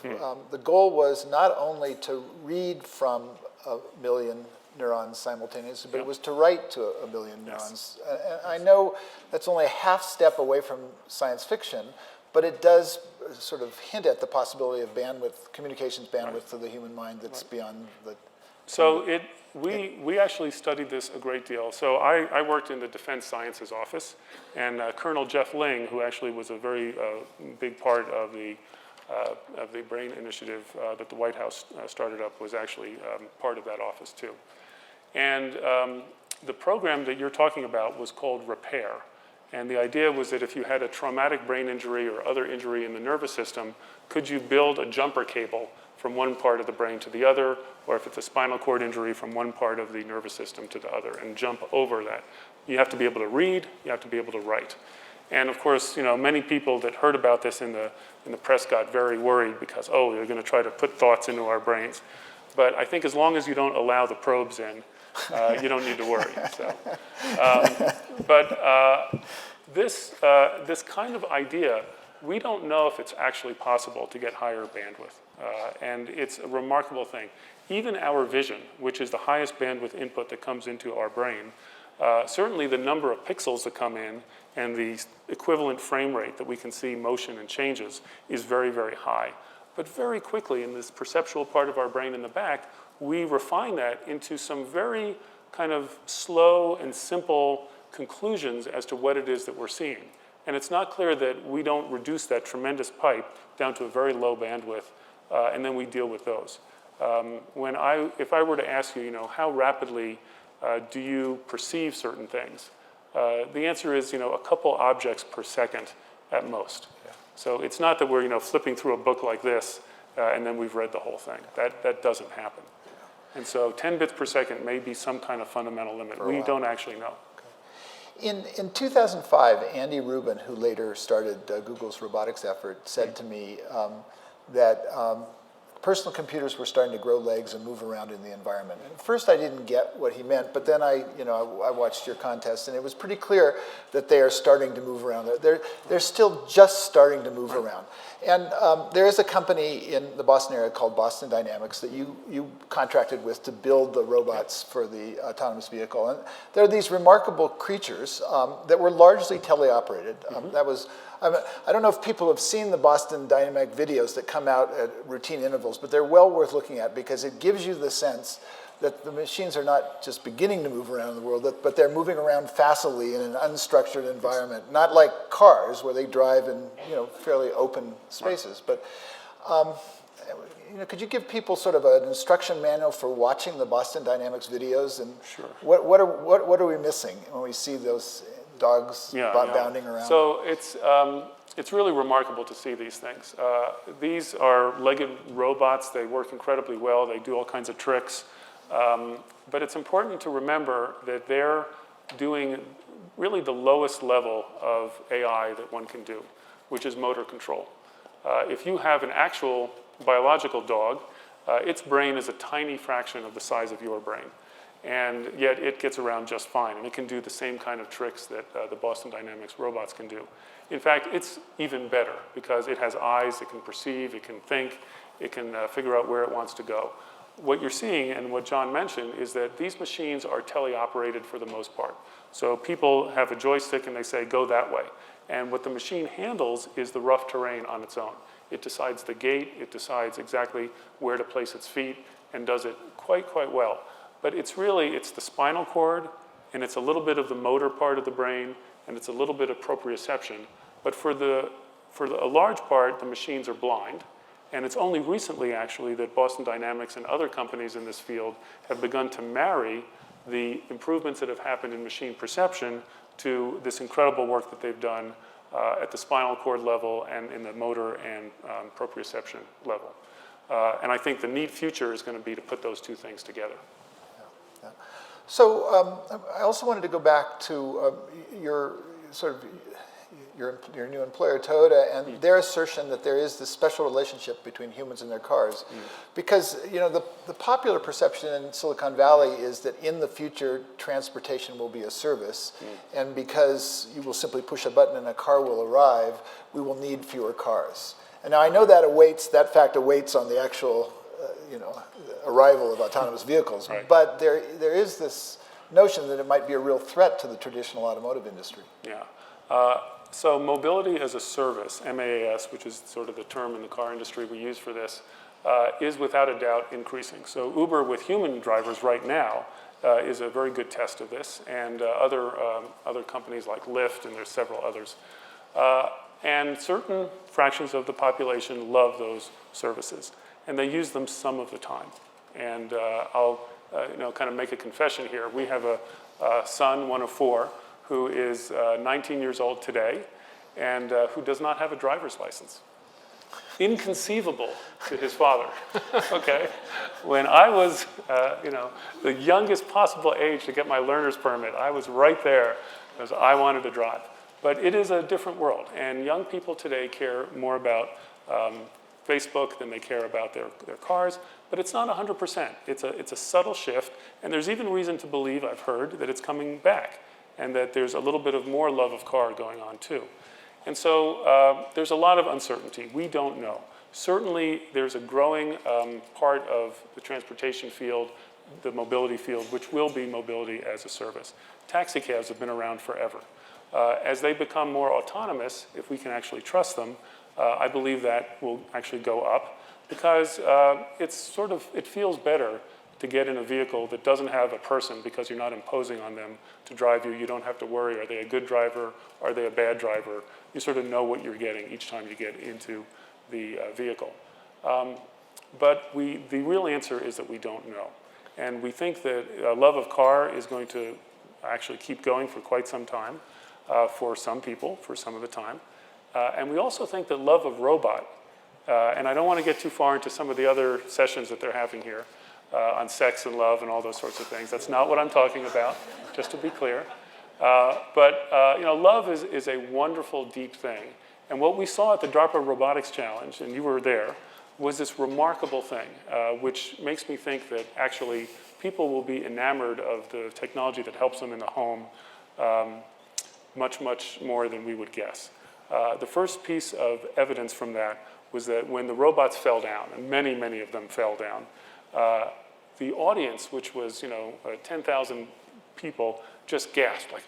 the goal was not only to read from 1 million neurons simultaneously, but it was to write to 1 million neurons. And I know that's only a half step away from science fiction, but it does sort of hint at the possibility of bandwidth, communications bandwidth to the human mind that's beyond the... So we actually studied this a great deal. So I worked in the Defense Sciences Office, and Colonel Jeff Ling, who actually was a very big part of the Brain Initiative that the White House started up, was actually part of that office too. And the program that you're talking about was called REPAIR. And the idea was that if you had a traumatic brain injury or other injury in the nervous system, could you build a jumper cable from one part of the brain to the other, or if it's a spinal cord injury, from one part of the nervous system to the other, and jump over that. You have to be able to read, you have to be able to write. And of course, you know, many people that heard about this in the press got very worried because, oh, they're going to try to put thoughts into our brains. But I think as long as you don't allow the probes in, you don't need to worry. So, this kind of idea, we don't know if it's actually possible to get higher bandwidth. And it's a remarkable thing. Even our vision, which is the highest bandwidth input that comes into our brain, certainly the number of pixels that come in and the equivalent frame rate that we can see motion and changes is very, very high. But very quickly in this perceptual part of our brain in the back, we refine that into some very kind of slow and simple conclusions as to what it is that we're seeing. And it's not clear that we don't reduce that tremendous pipe down to a very low bandwidth, and then we deal with those. If I were to ask you, you know, how rapidly do you perceive certain things? The answer is, you know, a couple objects per second at most. Yeah. So it's not that we're, you know, flipping through a book like this and then we've read the whole thing. That doesn't happen. Yeah. And so 10 bits per second may be some kind of fundamental limit. We don't actually know. In 2005, Andy Rubin, who later started Google's robotics effort, said to me that personal computers were starting to grow legs and move around in the environment. And at first I didn't get what he meant, but then I watched your contest, and it was pretty clear that they are starting to move around. They're still just starting to move around. And there is a company in the Boston area called Boston Dynamics that you contracted with to build the robots for the autonomous vehicle. And there are these remarkable creatures that were largely teleoperated. I don't know if people have seen the Boston Dynamic videos that come out at routine intervals, but they're well worth looking at because it gives you the sense that the machines are not just beginning to move around the world, but they're moving around facilely in an unstructured environment, not like cars where they drive in fairly open spaces. But could you give people sort of an instruction manual for watching the Boston Dynamics videos? And sure. What are we missing when we see those dogs bounding around? So it's really remarkable to see these things. These are legged robots. They work incredibly well. They do all kinds of tricks. But it's important to remember that they're doing really the lowest level of AI that one can do, which is motor control. If you have an actual biological dog, its brain is a tiny fraction of the size of your brain. And yet it gets around just fine, and it can do the same kind of tricks that the Boston Dynamics robots can do. In fact, it's even better because it has eyes, it can perceive, it can think, it can figure out where it wants to go. What you're seeing, and what John mentioned, is that these machines are teleoperated for the most part. So people have a joystick and they say, go that way. And what the machine handles is the rough terrain on its own. It decides the gait, it decides exactly where to place its feet, and does it quite well. But it's the spinal cord, and it's a little bit of the motor part of the brain, and it's a little bit of proprioception. But for a large part, the machines are blind. And it's only recently, actually, that Boston Dynamics and other companies in this field have begun to marry the improvements that have happened in machine perception to this incredible work that they've done at the spinal cord level and in the motor and proprioception level. And I think the neat future is going to be to put those two things together. Yeah. So I also wanted to go back to your sort of your new employer, Toyota, and their assertion that there is this special relationship between humans and their cars. Because the popular perception in Silicon Valley is that in the future, transportation will be a service, and because you will simply push a button and a car will arrive, we will need fewer cars. And now I know that fact awaits on the actual arrival of autonomous vehicles, Right. but there is this notion that it might be a real threat to the traditional automotive industry. Yeah. So mobility as a service, MaaS, which is sort of the term in the car industry we use for this, is without a doubt increasing. So Uber with human drivers right now is a very good test of this, and other companies like Lyft, and there's several others. And certain fractions of the population love those services, and they use them some of the time. And I'll kind of make a confession here. We have a son, one of 4, who is 19 years old today, and who does not have a driver's license. Inconceivable to his father, okay? When I was, the youngest possible age to get my learner's permit, I was right there because I wanted to drive. But it is a different world, and young people today care more about Facebook than they care about their cars, but it's not 100%. It's a subtle shift, and there's even reason to believe, I've heard, that it's coming back, and that there's a little bit of more love of car going on too. And so there's a lot of uncertainty. We don't know. Certainly there's a growing part of the transportation field, the mobility field, which will be mobility as a service. Taxi cabs have been around forever. As they become more autonomous, if we can actually trust them, I believe that will actually go up, because it feels better to get in a vehicle that doesn't have a person, because you're not imposing on them to drive you. You don't have to worry, are they a good driver? Are they a bad driver? You sort of know what you're getting each time you get into the vehicle. But the real answer is that we don't know. And we think that love of car is going to actually keep going for quite some time, for some people, for some of the time. And we also think that love of robot, and I don't want to get too far into some of the other sessions that they're having here on sex and love and all those sorts of things. That's not what I'm talking about, just to be clear. But love is a wonderful, deep thing. And what we saw at the DARPA Robotics Challenge, and you were there, was this remarkable thing, which makes me think that actually people will be enamored of the technology that helps them in the home much, much more than we would guess. The first piece of evidence from that was that when the robots fell down, and many, many of them fell down, the audience, which was 10,000 people, just gasped, like,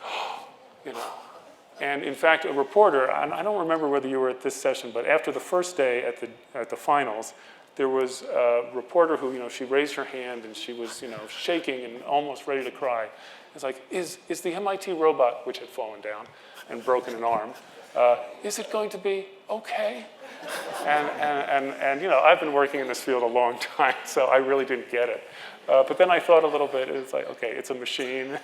And in fact, a reporter, and I don't remember whether you were at this session, but after the first day at the finals, there was a reporter who, she raised her hand and she was, shaking and almost ready to cry. It's like, is the MIT robot, which had fallen down and broken an arm, is it going to be okay? And I've been working in this field a long time, so I really didn't get it. But then I thought a little bit, it's like, okay, it's a machine.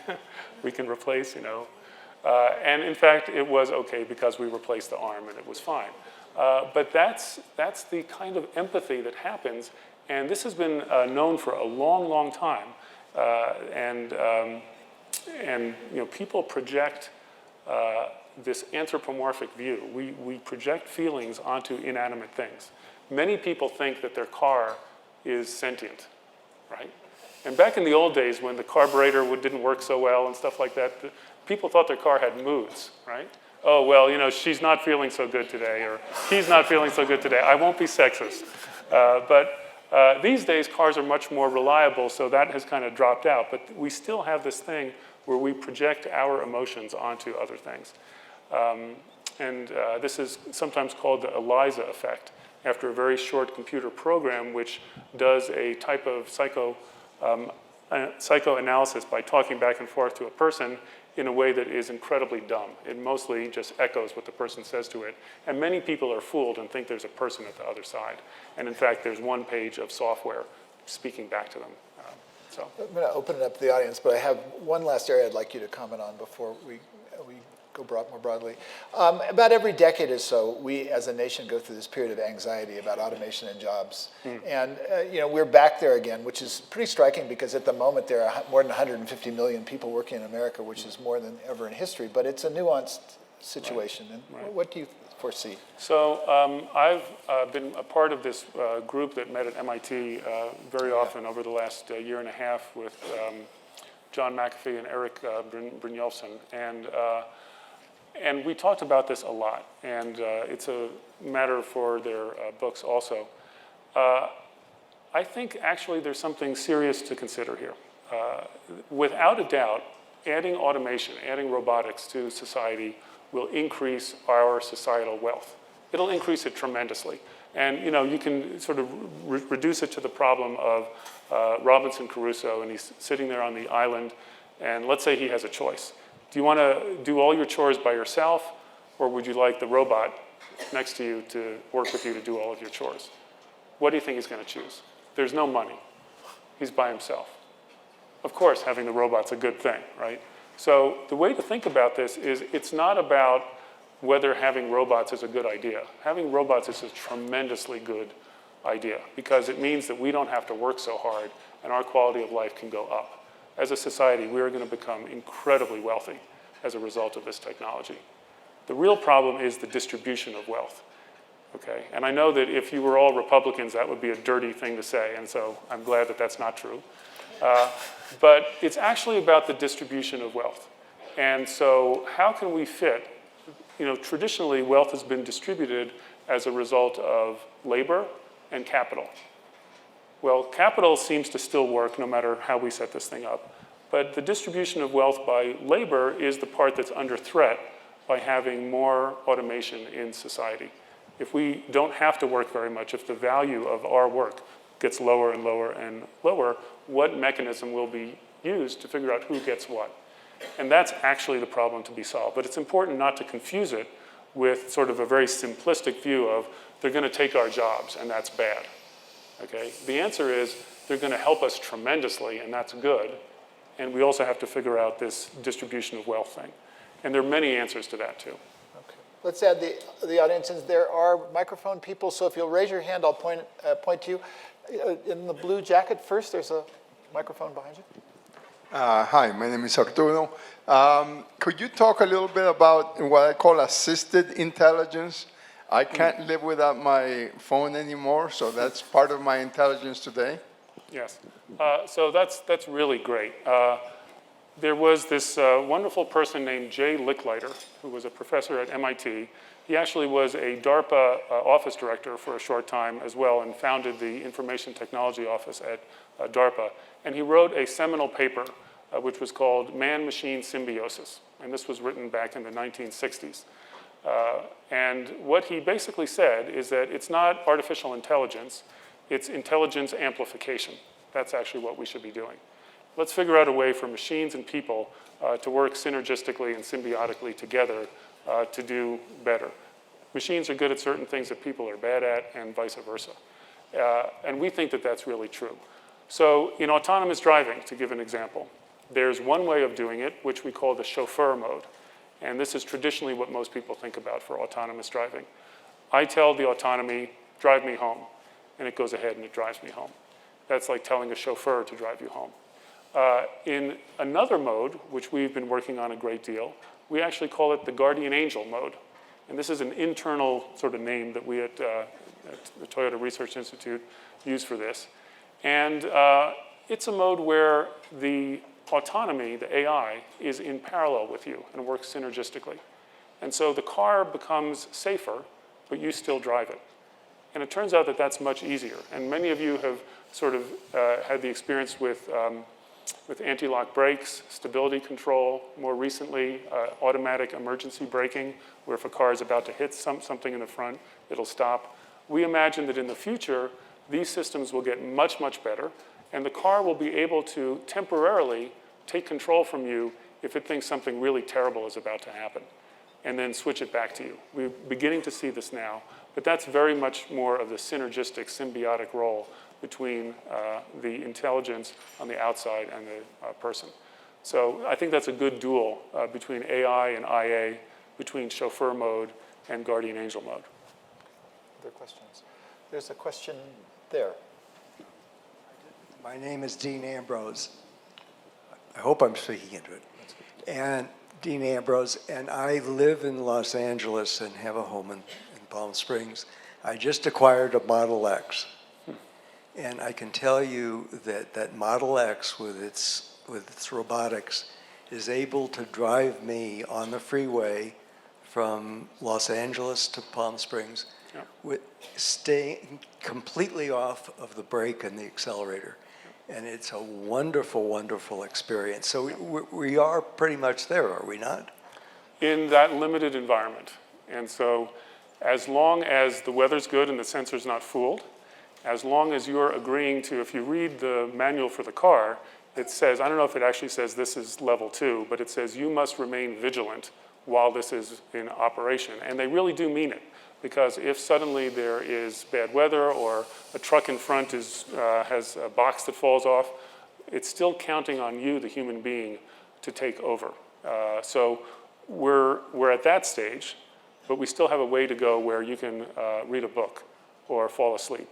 We can replace, and in fact, it was okay because we replaced the arm and it was fine. But that's the kind of empathy that happens, and this has been known for a long, long time. And people project this anthropomorphic view. We project feelings onto inanimate things. Many people think that their car is sentient, right? And back in the old days when the carburetor didn't work so well and stuff like that, people thought their car had moods, right? Oh, well, she's not feeling so good today, or he's not feeling so good today. I won't be sexist. But these days, cars are much more reliable, so that has kind of dropped out. But we still have this thing where we project our emotions onto other things. This is sometimes called the ELIZA effect, after a very short computer program which does a type of psychoanalysis by talking back and forth to a person in a way that is incredibly dumb. It mostly just echoes what the person says to it. And many people are fooled and think there's a person at the other side. And in fact, there's one page of software speaking back to them. I'm going to open it up to the audience, but I have one last area I'd like you to comment on before we go more broadly. About every decade or so, we as a nation go through this period of anxiety about automation and jobs. And we're back there again, which is pretty striking because at the moment there are more than 150 million people working in America, which is more than ever in history. But it's a nuanced situation. And what do you foresee? So I've been a part of this group that met at MIT very often over the last year and a half with John McAfee and Eric Brynjolfsson. And we talked about this a lot, and it's a matter for their books also. I think actually there's something serious to consider here. Without a doubt, adding automation, adding robotics to society will increase our societal wealth. It'll increase it tremendously. And you can sort of reduce it to the problem of Robinson Crusoe, and he's sitting there on the island, and let's say he has a choice. Do you want to do all your chores by yourself, or would you like the robot next to you to work with you to do all of your chores? What do you think he's going to choose? There's no money. He's by himself. Of course, having the robot's a good thing, right? So the way to think about this is it's not about whether having robots is a good idea. Having robots is a tremendously good idea because it means that we don't have to work so hard and our quality of life can go up. As a society, we are going to become incredibly wealthy as a result of this technology. The real problem is the distribution of wealth, okay? And I know that if you were all Republicans, that would be a dirty thing to say, and so I'm glad that that's not true. But it's actually about the distribution of wealth. And so how can we fit, traditionally wealth has been distributed as a result of labor and capital. Well, capital seems to still work no matter how we set this thing up. But the distribution of wealth by labor is the part that's under threat by having more automation in society. If we don't have to work very much, if the value of our work gets lower and lower and lower, what mechanism will be used to figure out who gets what? And that's actually the problem to be solved. But it's important not to confuse it with sort of a very simplistic view of they're going to take our jobs and that's bad. Okay? The answer is they're going to help us tremendously and that's good. And we also have to figure out this distribution of wealth thing. And there are many answers to that too. Okay. Let's add the audience. There are microphone people, so if you'll raise your hand, I'll point to you. In the blue jacket first, there's a microphone behind you. Hi, my name is Arturo. Could you talk a little bit about what I call assisted intelligence? I can't live without my phone anymore, so that's part of my intelligence today. Yes, so that's really great. There was this wonderful person named Jay Licklider, who was a professor at MIT. He actually was a DARPA office director for a short time as well and founded the Information Technology Office at DARPA. And he wrote a seminal paper which was called Man-Machine Symbiosis. And this was written back in the 1960s. And what he basically said is that it's not artificial intelligence, it's intelligence amplification. That's actually what we should be doing. Let's figure out a way for machines and people to work synergistically and symbiotically together to do better. Machines are good at certain things that people are bad at and vice versa. And we think that that's really true. So in autonomous driving, to give an example, there's one way of doing it, which we call the chauffeur mode. And this is traditionally what most people think about for autonomous driving. I tell the autonomy, drive me home, and it goes ahead and it drives me home. That's like telling a chauffeur to drive you home. In another mode, which we've been working on a great deal, we actually call it the guardian angel mode. And this is an internal sort of name that we at the Toyota Research Institute use for this. And it's a mode where the autonomy, the AI, is in parallel with you and works synergistically. And so the car becomes safer, but you still drive it. And it turns out that that's much easier. And many of you have sort of had the experience with anti-lock brakes, stability control, more recently, automatic emergency braking, where if a car is about to hit something in the front, it'll stop. We imagine that in the future, these systems will get much, much better, and the car will be able to temporarily take control from you if it thinks something really terrible is about to happen, and then switch it back to you. We're beginning to see this now, but that's very much more of the synergistic, symbiotic role between the intelligence on the outside and the person. So I think that's a good duel between AI and IA, between chauffeur mode and guardian angel mode. Other questions? There's a question there. My name is Dean Ambrose. I hope I'm speaking into it. And Dean Ambrose, and I live in Los Angeles and have a home in Palm Springs. I just acquired a Model X, and I can tell you that that Model X with its robotics is able to drive me on the freeway from Los Angeles to Palm Springs with staying completely off of the brake and the accelerator. And it's a wonderful, wonderful experience. So we are pretty much there, are we not? In that limited environment. And so as long as the weather's good and the sensor's not fooled, as long as you're agreeing to, if you read the manual for the car, it says, I don't know if it actually says this is level 2, but it says you must remain vigilant while this is in operation. And they really do mean it, because if suddenly there is bad weather or a truck in front has a box that falls off, it's still counting on you, the human being, to take over. So we're at that stage, but we still have a way to go where you can read a book or fall asleep.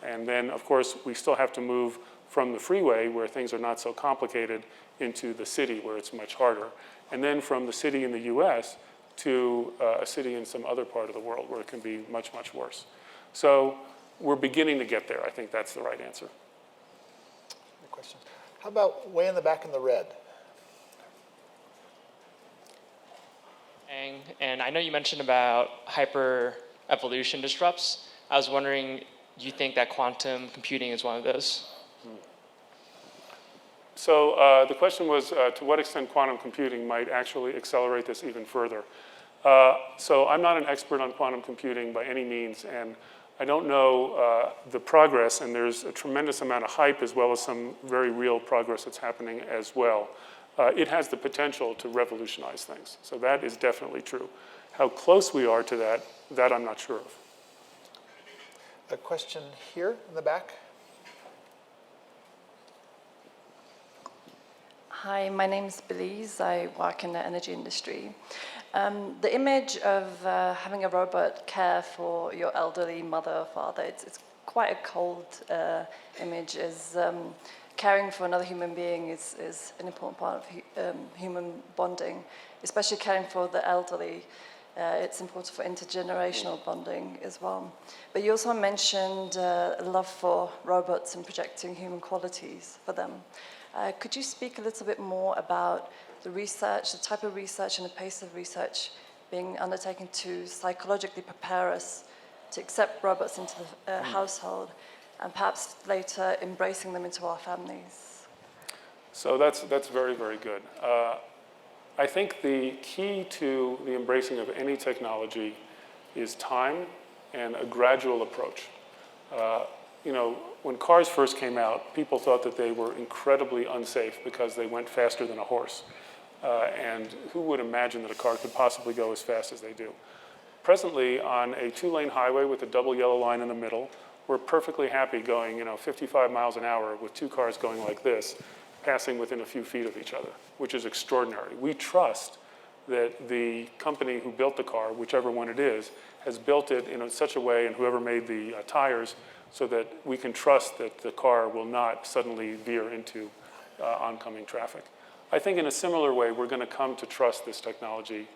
And then, of course, we still have to move from the freeway, where things are not so complicated, into the city, where it's much harder. And then from the city in the US to a city in some other part of the world, where it can be much, much worse. So we're beginning to get there. I think that's the right answer. Any questions? How about way in the back in the red? And I know you mentioned about hyper evolution disrupts. I was wondering, do you think that quantum computing is one of those? So the question was, to what extent quantum computing might actually accelerate this even further? So I'm not an expert on quantum computing by any means, and I don't know the progress, and there's a tremendous amount of hype as well as some very real progress that's happening as well. It has the potential to revolutionize things, so that is definitely true. How close we are to that I'm not sure of. A question here in the back. Hi, my name's Belize. I work in the energy industry. The image of having a robot care for your elderly mother or father, it's quite a cold image. Caring for another human being is an important part of human bonding, especially caring for the elderly. It's important for intergenerational bonding as well. But you also mentioned a love for robots and projecting human qualities for them. Could you speak a little bit more about the research, the type of research and the pace of research being undertaken to psychologically prepare us to accept robots into the household, and perhaps later embracing them into our families? So that's very, very good. I think the key to the embracing of any technology is time and a gradual approach. When cars first came out, people thought that they were incredibly unsafe because they went faster than a horse. And who would imagine that a car could possibly go as fast as they do? Presently, on a 2-lane highway with a double yellow line in the middle, we're perfectly happy going 55 miles an hour with 2 cars going like this, passing within a few feet of each other, which is extraordinary. We trust that the company who built the car, whichever one it is, has built it in such a way, and whoever made the tires, so that we can trust that the car will not suddenly veer into oncoming traffic. I think in a similar way, we're going to come to trust this technology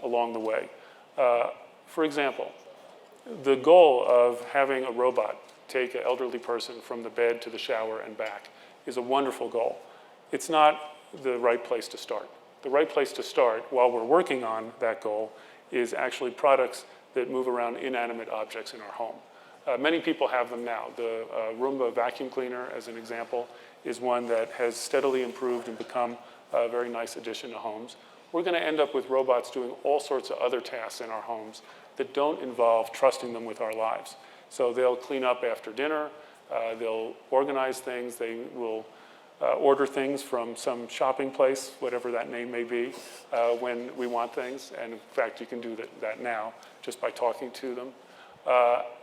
along the way. For example, the goal of having a robot take an elderly person from the bed to the shower and back is a wonderful goal. It's not the right place to start. The right place to start, while we're working on that goal, is actually products that move around inanimate objects in our home. Many people have them now. The Roomba vacuum cleaner, as an example, is one that has steadily improved and become a very nice addition to homes. We're going to end up with robots doing all sorts of other tasks in our homes that don't involve trusting them with our lives. So they'll clean up after dinner, they'll organize things, they will order things from some shopping place, whatever that name may be, when we want things. And in fact, you can do that now just by talking to them.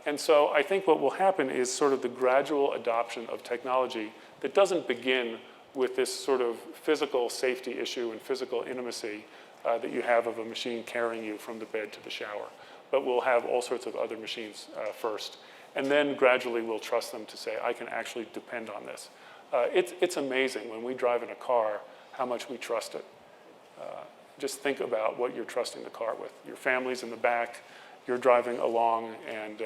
And so I think what will happen is sort of the gradual adoption of technology that doesn't begin with this sort of physical safety issue and physical intimacy that you have of a machine carrying you from the bed to the shower. But we'll have all sorts of other machines first. And then gradually we'll trust them to say, I can actually depend on this. It's amazing when we drive in a car how much we trust it. Just think about what you're trusting the car with. Your family's in the back, you're driving along, and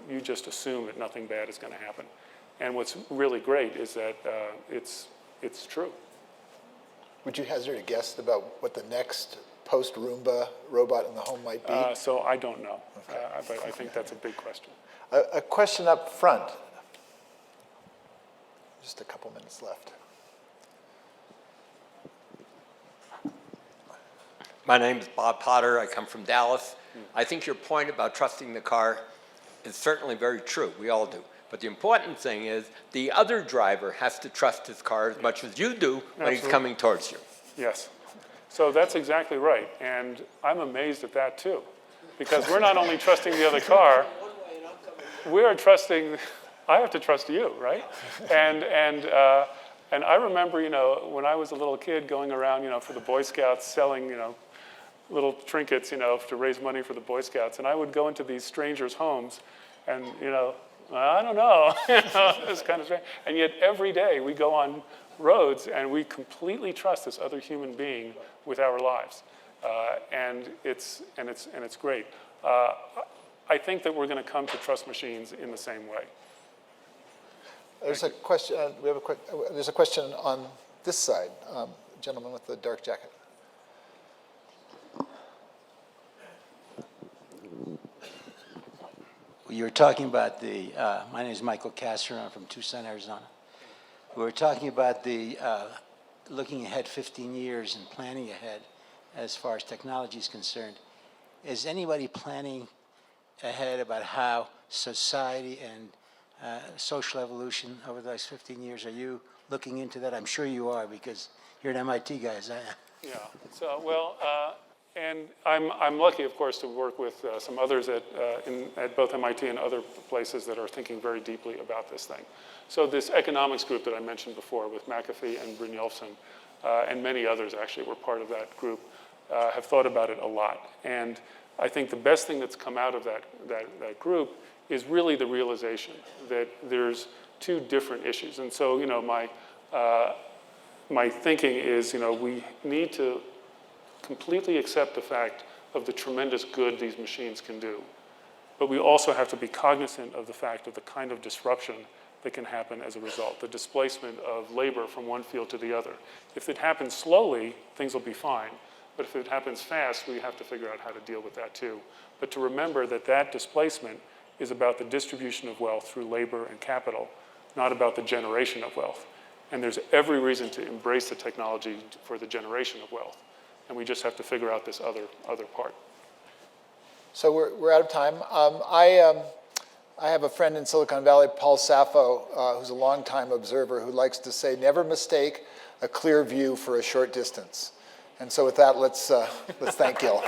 you just assume that nothing bad is going to happen. And what's really great is that it's true. Would you hazard a guess about what the next post-Roomba robot in the home might be? So I don't know, but I think that's a big question. A question up front. Just a couple minutes left. My name is Bob Potter. I come from Dallas. I think your point about trusting the car is certainly very true. We all do. But the important thing is the other driver has to trust his car as much as you do when he's Absolutely. coming towards you. Yes. So that's exactly right. And I'm amazed at that too. Because we're not only trusting the other car, we're trusting, I have to trust you, right? And I remember, when I was a little kid going around, for the Boy Scouts selling, little trinkets, to raise money for the Boy Scouts. And I would go into these strangers' homes and, I don't know, it's kind of strange. And yet every day we go on roads and we completely trust this other human being with our lives. And it's great. I think that we're going to come to trust machines in the same way. There's a question. There's a question on this side. Gentleman with the dark jacket. You were talking about my name is Michael Kasser, I'm from Tucson, Arizona. We were talking about looking ahead 15 years and planning ahead as far as technology is concerned. Is anybody planning ahead about how society and social evolution over the next 15 years, are you looking into that? I'm sure you are because you're an MIT guy, as I am. Yeah. So, well, and I'm lucky, of course, to work with some others at both MIT and other places that are thinking very deeply about this thing. So this economics group that I mentioned before with McAfee and Brynjolfsson, and many others actually were part of that group, have thought about it a lot. And I think the best thing that's come out of that group is really the realization that there's two different issues. And so, my thinking is, we need to completely accept the fact of the tremendous good these machines can do. But we also have to be cognizant of the fact of the kind of disruption that can happen as a result, the displacement of labor from one field to the other. If it happens slowly, things will be fine. But if it happens fast, we have to figure out how to deal with that too. But to remember that that displacement is about the distribution of wealth through labor and capital, not about the generation of wealth. And there's every reason to embrace the technology for the generation of wealth. And we just have to figure out this other part. So we're out of time. I have a friend in Silicon Valley, Paul Saffo, who's a longtime observer, who likes to say, never mistake a clear view for a short distance. And so with that, let's thank Gil.